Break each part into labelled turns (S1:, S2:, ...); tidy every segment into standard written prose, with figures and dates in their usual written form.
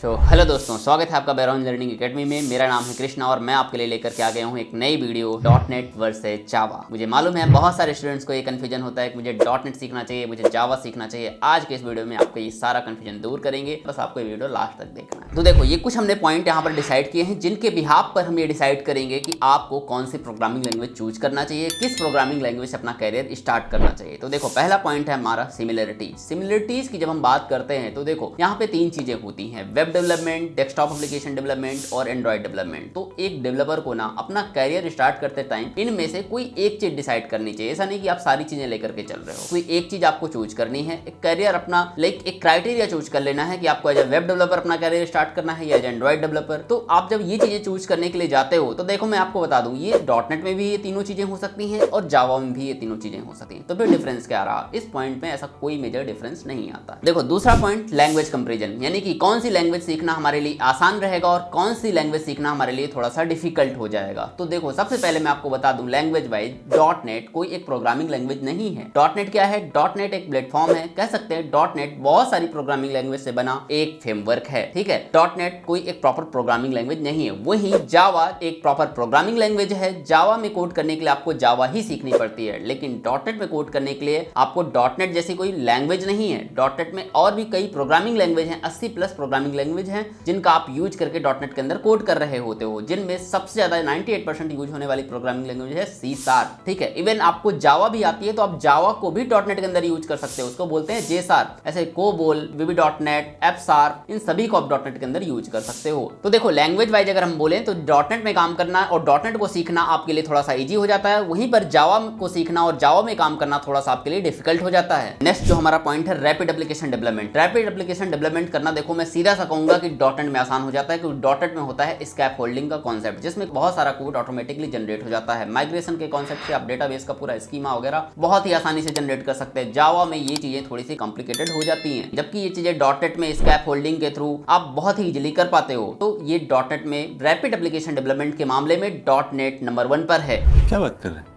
S1: Hello दोस्तों, स्वागत है आपका बैकग्राउंड लर्निंग एकेडमी में। मेरा नाम है कृष्णा और मैं आपके लिए लेकर के आ गया हूँ एक नई वीडियो डॉट नेट वर्सेज जावा। मुझे मालूम है बहुत सारे स्टूडेंट्स को ये कन्फ्यूजन होता है कि मुझे डॉट नेट सीखना चाहिए, मुझे जावा सीखना चाहिए। आज के इस वीडियो में आपको ये सारा कन्फ्यूजन दूर करेंगे, बस आपको ये वीडियो लास्ट तक देखना है। तो देखो, ये कुछ हमने पॉइंट यहाँ पर डिसाइड किए हैं जिनके बिहाफ पर हम ये डिसाइड करेंगे कि आपको कौन सी प्रोग्रामिंग लैंग्वेज चूज करना चाहिए, किस प्रोग्रामिंग लैंग्वेज से अपना कैरियर स्टार्ट करना चाहिए। तो देखो, पहला पॉइंट है हमारा सिमिलरिटीज की जब हम बात करते हैं तो देखो यहाँ पे तीन चीजें होती हैं, web development, desktop application development और एंड्रॉइड डेवलपमेंट। तो एक डेवलपर को ना अपना कैरियर स्टार्ट करते टाइम इनमें से कोई एक चीज डिसाइड करनी चाहिए। ऐसा नहीं कि आप सारी चीजें लेकर के चल रहे हो, कोई एक चीज आपको चूज करनी है। एक कैरियर अपना एक क्राइटेरिया चूज कर लेना है कि आपको एज ए वेब डेवलपर अपना कैरियर स्टार्ट करना है या एज एंड्रॉइड डेवलपर। तो आप जब ये चीजें चूज करने के लिए जाते हो तो देखो, मैं आपको बता दूं, ये डॉट नेट में भी ये तीनों चीजें हो सकती हैं और जावा में भी ये तीनों चीजें हो सकती हैं। तो फिर डिफरेंस क्या रहा? इस पॉइंट में ऐसा कोई मेजर डिफरेंस नहीं आता। देखो, दूसरा पॉइंट लैंग्वेज कंपैरिजन, यानी कि कौन सी लैंग्वेज सीखना हमारे लिए आसान रहेगा और कौन सी लैंग्वेज सीखना हमारे लिए थोड़ा सा डिफिकल्ट हो जाएगा। तो देखो, सबसे पहले मैं आपको बता दूं, लैंग्वेज वाइज डॉट नेट कोई एक प्रोग्रामिंग लैंग्वेज नहीं है। डॉट नेट क्या है? डॉट नेट एक प्लेटफॉर्म है, कह सकते हैं डॉट नेट बहुत सारी प्रोग्रामिंग लैंग्वेज से बना एक फ्रेमवर्क है। ठीक है, डॉट नेट कोई एक प्रॉपर प्रोग्रामिंग लैंग्वेज नहीं है। वहीं जावा एक प्रॉपर प्रोग्रामिंग लैंग्वेज है। जावा में कोड करने के लिए आपको जावा ही सीखनी पड़ती है, लेकिन डॉट नेट में कोड करने के लिए आपको डॉट नेट जैसी कोई लैंग्वेज नहीं है। डॉट नेट में और भी कई प्रोग्रामिंग लैंग्वेज हैं, 80+ प्रोग्रामिंग लैंग्वेज हैं जिनका आप यूज करके डॉट नेट के अंदर कोड कर रहे होते हो, जिनमें सबसे ज्यादा 98% यूज होने वाली प्रोग्रामिंग लैंग्वेज है सी शार्प। ठीक है, इवन आपको जावा भी आती है तो आप जावा को भी डॉट नेट के अंदर यूज कर सकते हो, उसको बोलते हैं जे शार्प। ऐसे कोबोल, वीबी डॉट नेट, एफ शार्प, इन सभी को आप डॉट नेट के अंदर यूज कर सकते हो। तो देखो, लैंग्वेज वाइज अगर हम बोले तो डॉट नेट में काम करना और डॉट नेट को सीखना आपके लिए थोड़ा सा इजी हो जाता है, वहीं पर जावा को सीखना और जावा में काम करना थोड़ा सा आपके लिए डिफिकल्ट हो जाता है। नेक्स्ट जो हमारा पॉइंट है rapid application development. Rapid application development करना, देखो मैं सीधा सा कहूंगा कि डॉट नेट में आसान हो जाता है, क्योंकि डॉट नेट में होता है स्कैप फोल्डिंग का कॉन्सेप्ट, जिसमें बहुत सारा कोड ऑटोमेटिकली जनरेट हो जाता है। माइग्रेशन के कॉन्सेप्ट से आप डेटाबेस का पूरा स्कीमा वगैरह बहुत ही आसानी से जनरेट कर सकते हैं। जावा में ये चीजें थोड़ी सी कॉम्प्लिकेटेड हो जाती हैं, जबकि ये चीजें डॉट नेट में स्कैप फोल्डिंग के थ्रू आप बहुत ही इजीली कर पाते हो। तो ये डॉट नेट में रैपिड एप्लीकेशन डेवलपमेंट के मामले में डॉट नेट नंबर 1 पर है।
S2: क्या बात कर रहे हैं?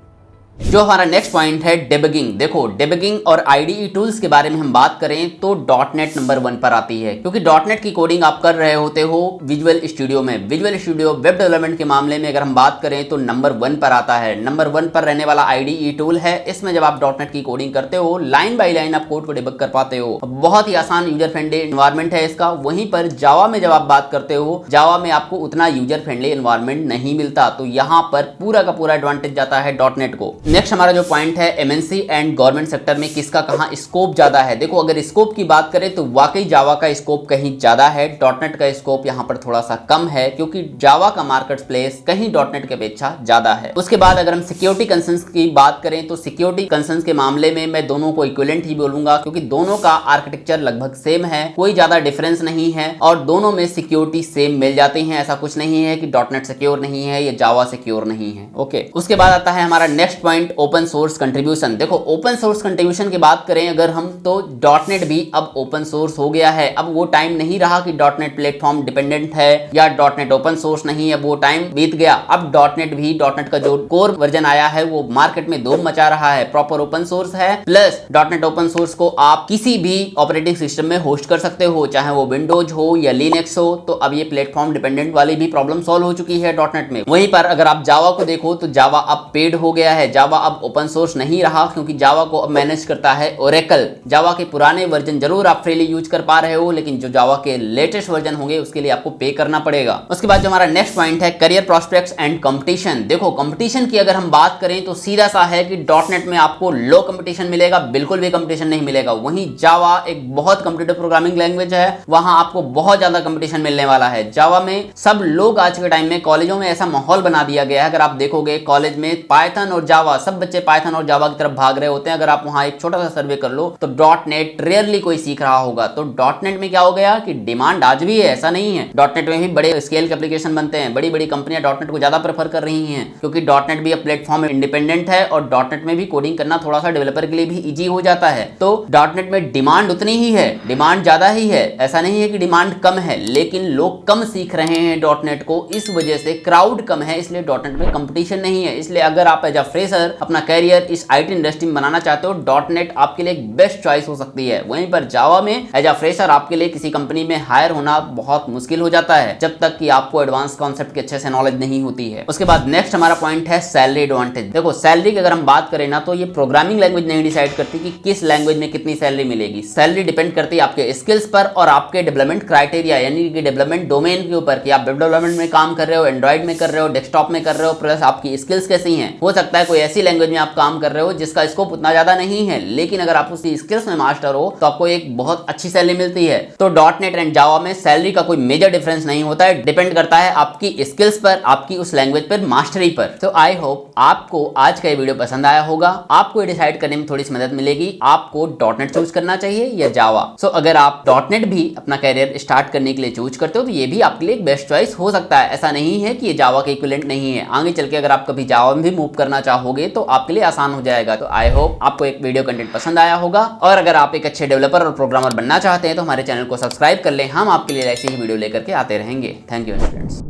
S1: जो हमारा नेक्स्ट पॉइंट है डिबगिंग। देखो, डिबगिंग और आईडीई टूल्स के बारे में हम बात करें तो डॉट नेट नंबर 1 पर आती है, क्योंकि डॉट नेट की कोडिंग आप कर रहे होते हो विजुअल स्टूडियो में। विजुअल स्टूडियो वेब डेवलपमेंट के मामले में अगर हम बात करें तो नंबर 1 पर आता है। नंबर 1 पर रहने वाला आईडीई टूल है। इसमें जब आप डॉट नेट की कोडिंग करते हो, लाइन बाई लाइन आप कोड को डिबग कर पाते हो। बहुत ही आसान यूजर फ्रेंडली एनवायरमेंट है इसका। वहीं पर जावा में जब आप बात करते हो, जावा में आपको उतना यूजर फ्रेंडली एनवायरमेंट नहीं मिलता, तो यहाँ पर पूरा का पूरा एडवांटेज जाता है डॉट नेट को। नेक्स्ट हमारा जो पॉइंट है एमएनसी एंड गवर्नमेंट सेक्टर में किसका कहां स्कोप ज्यादा है। देखो, अगर स्कोप की बात करें तो वाकई जावा का स्कोप कहीं ज्यादा है, डॉट नेट का स्कोप यहां पर थोड़ा सा कम है, क्योंकि जावा का मार्केट प्लेस कहीं डॉट नेट की अपेक्षा ज्यादा है। उसके बाद अगर हम सिक्योरिटी कंसर्न्स की बात करें तो सिक्योरिटी कंसर्न्स के मामले में मैं दोनों को इक्विवेलेंट ही बोलूंगा, क्योंकि दोनों का आर्किटेक्चर लगभग सेम है, कोई ज्यादा डिफरेंस नहीं है और दोनों में सिक्योरिटी सेम मिल जाती है। ऐसा कुछ नहीं है कि डॉट नेट सिक्योर नहीं है या जावा सिक्योर नहीं है। ओके, उसके बाद आता है हमारा next point open source contribution. देखो, ओपन सोर्स कंट्रीब्यूशन की बात करें अगर हम तो डॉट नेट भी अब ओपन सोर्स हो गया है। अब वो टाइम नहीं रहा कि डॉट नेट प्लेटफॉर्म डिपेंडेंट है या डॉट नेट ओपन सोर्स नहीं है, वो टाइम बीत गया। अब डॉट नेट भी, डॉट नेट का जो कोर वर्जन आया है वो मार्केट में धूम मचा रहा है, प्रॉपर ओपन सोर्स है। Plus dot net open source को आप किसी भी ऑपरेटिंग सिस्टम में होस्ट कर सकते हो, चाहे वो विंडोज हो या लिनक्स हो। तो अब ये प्लेटफॉर्म डिपेंडेंट वाली भी प्रॉब्लम सॉल्व हो चुकी है डॉट नेट में। वहीं पर अगर आप जावा को देखो तो जावा अब पेड हो गया है, जावा अब ओपन सोर्स नहीं रहा, क्योंकि जावा को अब मैनेज करता है ओरेकल। जावा के पुराने वर्जन जरूर आप फ्रीली यूज कर पा रहे हो, लेकिन जो जावा के लेटेस्ट वर्जन होंगे उसके लिए आपको पे करना पड़ेगा। उसके बाद जो हमारा नेक्स्ट पॉइंट है करियर प्रोस्पेक्ट्स एंड कंपटीशन। देखो, कंपटीशन की अगर हम बात करें तो सीधा सा है कि डॉट नेट में आपको लो कंपटीशन मिलेगा, बिल्कुल भी कंपटीशन नहीं मिलेगा। वहीं जावा एक बहुत कॉम्पिटिटिव प्रोग्रामिंग लैंग्वेज है, वहां आपको बहुत ज्यादा कंपटीशन मिलने वाला है। जावा में सब लोग आज के टाइम में कॉलेजों में ऐसा माहौल बना दिया गया है, अगर आप देखोगे कॉलेज में पाइथन और जावा, सब बच्चे पाइथन और जावा की तरफ भाग रहे होते हैं। अगर आप वहां एक छोटा सा सर्वे कर लो तो डॉट नेट रेयरली कोई सीख रहा होगा। तो डॉट नेट में क्या हो गया कि डिमांड आज भी है, ऐसा नहीं है। डॉट नेट में भी बड़े स्केल के एप्लीकेशन बनते हैं, बड़ी बड़ी कंपनियां डॉट नेट को ज्यादा प्रेफर कर रही हैं, क्योंकि डॉट नेट भी अब प्लेटफॉर्म इंडिपेंडेंट है और डॉट नेट में भी कोडिंग करना थोड़ा सा डेवलपर के लिए भी इजी हो जाता है। तो डॉट नेट में डिमांड उतनी ही है, डिमांड ज्यादा ही है, ऐसा नहीं है कि डिमांड कम है, लेकिन लोग कम सीख रहे हैं डॉट नेट को। इस वजह से क्राउड कम है, इसलिए डॉट नेट में कंपटीशन नहीं है। इसलिए अगर आप एज अ फ्रेशर फ्रेशर अपना कैरियर इस आईटी इंडस्ट्री में बनाना चाहते हो, डॉटनेट आपके लिए एक बेस्ट चॉइस हो सकती है। वहीं पर जावा में एज अ फ्रेशर आपके लिए किसी कंपनी में हायर होना बहुत मुश्किल हो जाता है जब तक कि आपको एडवांस कॉन्सेप्ट की अच्छे से नॉलेज नहीं होती है। उसके बाद नेक्स्ट हमारा पॉइंट है सैलरी एडवांटेज। देखो सैलरी की अगर हम बात करें ना तो ये प्रोग्रामिंग लैंग्वेज नहीं डिसाइड करती कि किस लैंग्वेज में कितनी सैलरी मिलेगी। सैलरी डिपेंड करती है आपके स्किल्स पर और आपके डेवलपमेंट क्राइटेरिया यानी कि डेवलपमेंट डोमेन के ऊपर कि आप वेब डेवलपमेंट में काम कर रहे हो, एंड्रॉइड में कर रहे हो, डेस्कटॉप में कर रहे हो, प्लस आपकी स्किल्स कैसी हैं। हो सकता है कोई ऐसी लैंग्वेज में आप काम कर रहे हो जिसका स्कोप उतना ज्यादा नहीं है, लेकिन अगर आप उसकी स्किल्स में मास्टर हो तो आपको एक बहुत अच्छी सैलरी मिलती है। तो डॉटनेट एंड जावा में सैलरी का कोई मेजर डिफरेंस नहीं होता है, डिपेंड करता है आपकी स्किल्स पर, आपकी उस लैंग्वेज पर मास्टरी पर। तो आई होप आपको आज का ये वीडियो पसंद आया होगा। आपको डिसाइड करने में थोड़ी सी मदद मिलेगी आपको डॉटनेट चूज करना चाहिए या जावा। सो अगर आप डॉटनेट भी अपना कैरियर स्टार्ट करने के लिए चूज करते हो तो ये भी आपके लिए एक बेस्ट चॉइस हो सकता है। ऐसा नहीं है कि ये जावा के इक्विवेलेंट नहीं है। आगे चल के अगर आप कभी जावा में भी मूव करना चाहोगे तो आपके लिए आसान हो जाएगा। तो आई होप आपको एक वीडियो कंटेंट पसंद आया होगा और अगर आप एक अच्छे डेवलपर और प्रोग्रामर बनना चाहते हैं तो हमारे चैनल को सब्सक्राइब कर लें। हम आपके लिए ऐसी ही वीडियो लेकर के आते रहेंगे। Thank you friends.